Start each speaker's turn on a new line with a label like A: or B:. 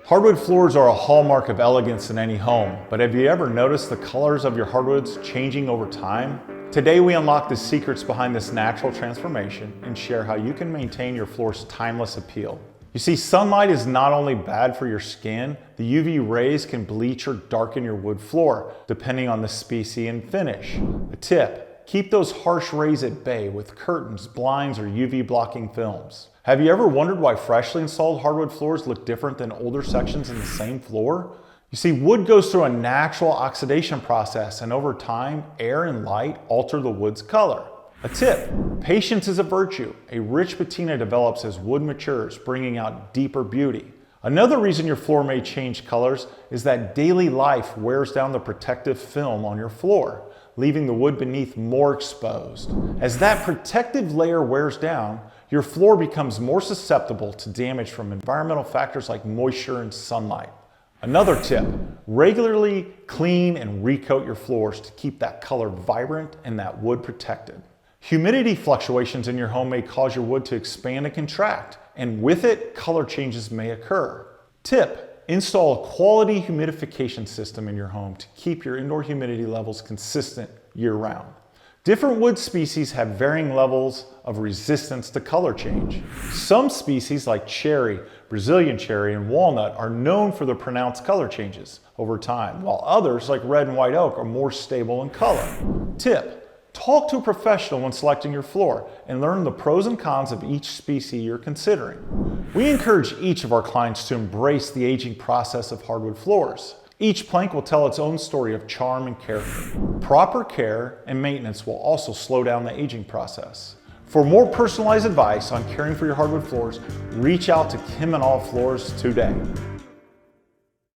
A: Hardwood floors are a hallmark of elegance in any home, but have you ever noticed the colors of your hardwoods changing over time? Today we unlock the secrets behind this natural transformation and share how you can maintain your floor's timeless appeal. You see, sunlight is not only bad for your skin, the UV rays can bleach or darken your wood floor, depending on the species and finish. A tip: keep those harsh rays at bay with curtains, blinds, or UV blocking films. Have you ever wondered why freshly installed hardwood floors look different than older sections in the same floor? You see, wood goes through a natural oxidation process, and over time, air and light alter the wood's color. A tip: patience is a virtue. A rich patina develops as wood matures, bringing out deeper beauty. Another reason your floor may change colors is that daily life wears down the protective film on your floor, leaving the wood beneath more exposed. As that protective layer wears down, your floor becomes more susceptible to damage from environmental factors like moisture and sunlight. Another tip: regularly clean and recoat your floors to keep that color vibrant and that wood protected. Humidity fluctuations in your home may cause your wood to expand and contract, and with it, color changes may occur. Tip: install a quality humidification system in your home to keep your indoor humidity levels consistent year-round. Different wood species have varying levels of resistance to color change. Some species like cherry, Brazilian cherry, and walnut are known for their pronounced color changes over time, while others like red and white oak are more stable in color. Tip: talk to a professional when selecting your floor and learn the pros and cons of each species you're considering. We encourage each of our clients to embrace the aging process of hardwood floors. Each plank will tell its own story of charm and character. Proper care and maintenance will also slow down the aging process. For more personalized advice on caring for your hardwood floors, reach out to Kimminau Floors today.